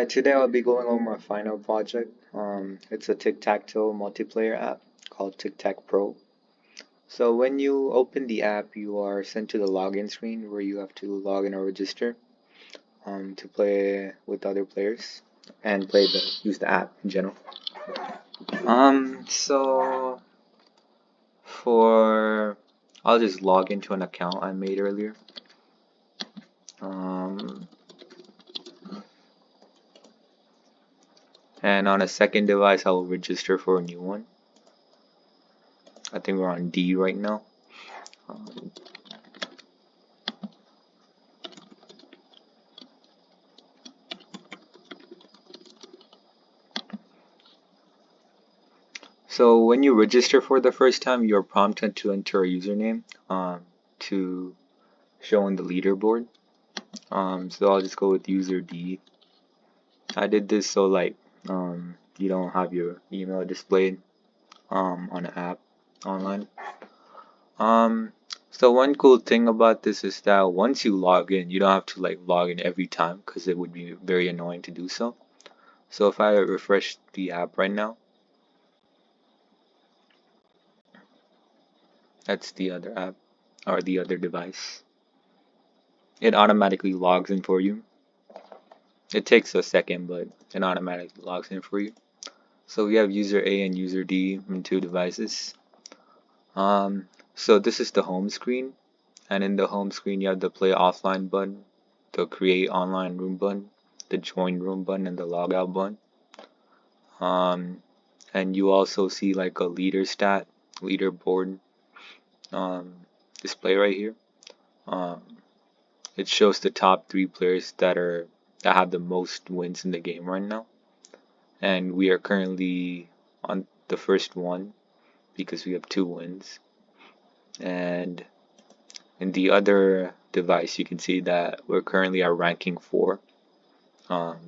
Alright, today I'll be going over my final project. It's a tic-tac-toe multiplayer app called Tic-Tac-Pro. So when you open the app, you are sent to the login screen where you have to log in or register to play with other players and use the app in general. So I'll just log into an account I made earlier. And on a second device, I will register for a new one. I think we're on D right now. So when you register for the first time, you're prompted to enter a username to show on the leaderboard. So I'll just go with user D. I did this so you don't have your email displayed on an app online. So one cool thing about this is that once you log in, you don't have to log in every time because it would be very annoying to do so. So if I refresh the app right now, that's the other app or the other device. It automatically logs in for you. It takes a second, but it automatically logs in for you. So we have user A and user D in two devices. So this is the home screen, and in the home screen you have the play offline button, the create online room button, the join room button, and the logout button. And you also see a leaderboard display right here. It shows the top 3 players that have the most wins in the game right now, and we are currently on the first one because we have 2 wins. And in the other device, you can see that we're currently at ranking 4.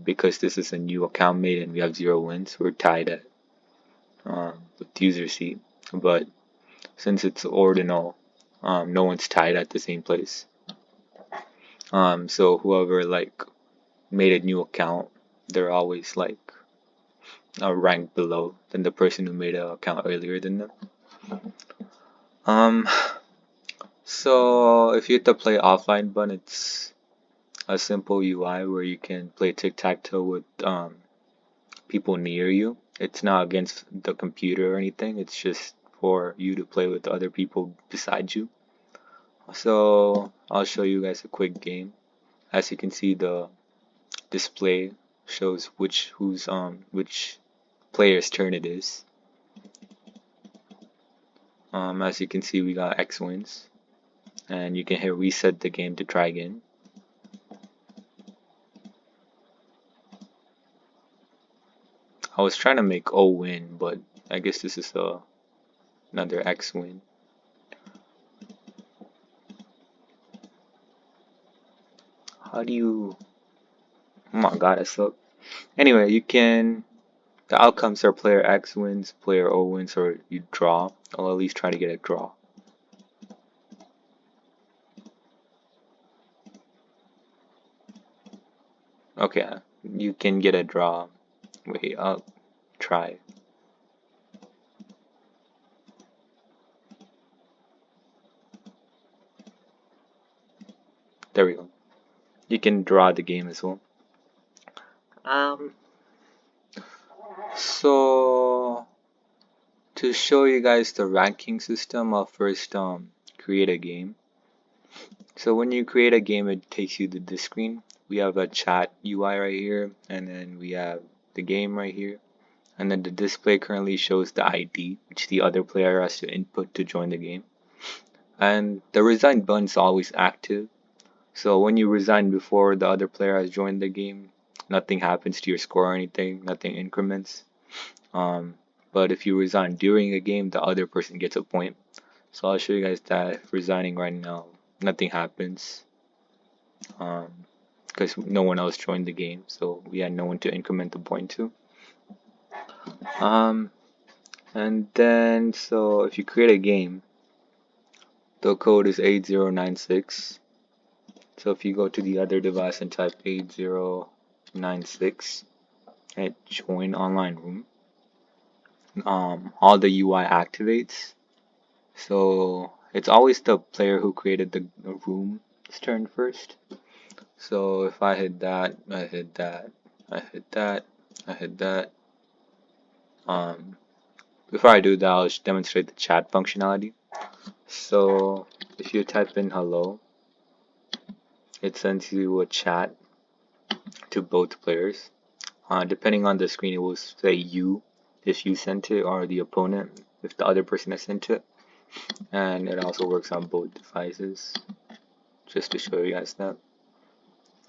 Because this is a new account made and we have 0 wins, we're tied at with user C. But since it's ordinal, no one's tied at the same place. So whoever made a new account, they're always a rank below than the person who made an account earlier than them. So if you hit the play offline button, it's a simple UI where you can play tic-tac-toe with people near you. It's not against the computer or anything, it's just for you to play with other people beside you. So I'll show you guys a quick game. As you can see, the display shows which player's turn it is. As you can see, we got X wins, and you can hit reset the game to try again. I was trying to make O win, but I guess this is another X win. How do you... Oh my god, I suck. Anyway, the outcomes are player X wins, player O wins, or you draw. I'll at least try to get a draw. Okay, you can get a draw. Wait, I'll try. There we go. You can draw the game as well. So to show you guys the ranking system, I'll first create a game. So when you create a game, it takes you to this screen. We have a chat UI right here, and then we have the game right here, and then the display currently shows the ID, which the other player has to input to join the game. And the resign button is always active. So when you resign before the other player has joined the game, nothing happens to your score or anything, nothing increments. But if you resign during a game, the other person gets a point. So I'll show you guys that resigning right now, nothing happens. Because no one else joined the game, so we had no one to increment the point to. And then, so if you create a game, the code is 8096. So if you go to the other device and type 8096, 96. Hit join online room. All the UI activates. So it's always the player who created the room's turn first. So if I hit that, I hit that, I hit that, I hit that. Before I do that, I'll just demonstrate the chat functionality. So if you type in hello, it sends you a chat to both players. Depending on the screen, it will say you if you sent it, or the opponent if the other person has sent it. And it also works on both devices, just to show you guys that.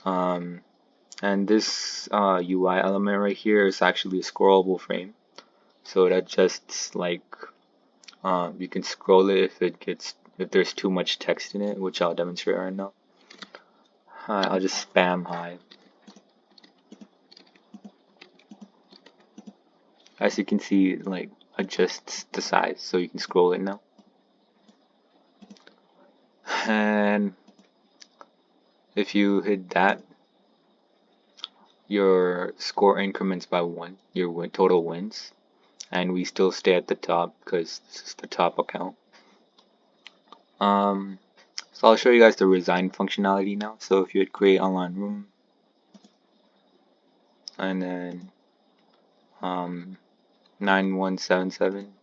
And this UI element right here is actually a scrollable frame, so that just like you can scroll it if there's too much text in it, which I'll demonstrate right now. I'll just spam hi. As you can see, it like adjusts the size, so you can scroll it now. And if you hit that, your score increments by 1, your total wins, and we still stay at the top because this is the top account. So I'll show you guys the resign functionality now. So if you would create online room, and then 9177,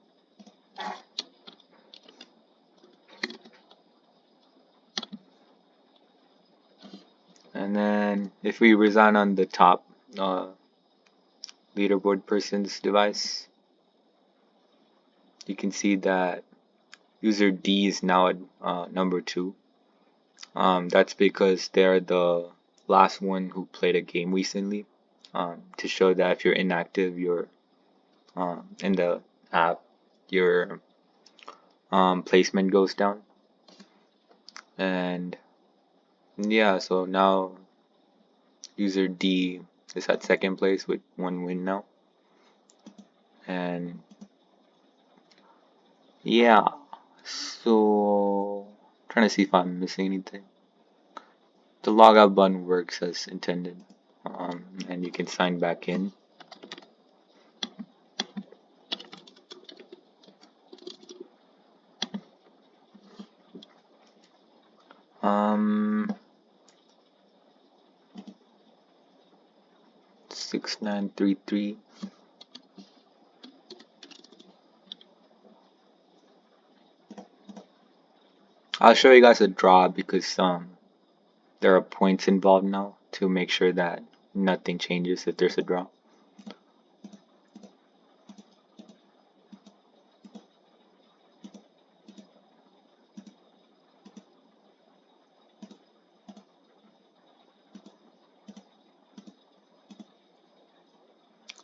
and then if we resign on the top leaderboard person's device, you can see that user D is now at number 2. That's because they're the last one who played a game recently. To show that if you're inactive, you're in the app, your placement goes down. And yeah, so now user D is at second place with 1 win now. And yeah, so trying to see if I'm missing anything. The logout button works as intended, and you can sign back in. Um, 6933. I'll show you guys a draw because there are points involved now to make sure that nothing changes if there's a draw.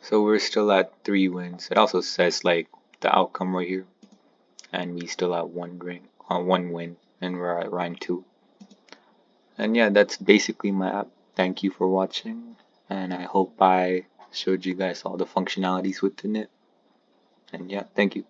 So we're still at 3 wins. It also says like the outcome right here, and we still have 1 win, and we're at rank 2. And yeah, that's basically my app. Thank you for watching, and I hope I showed you guys all the functionalities within it. And yeah, thank you.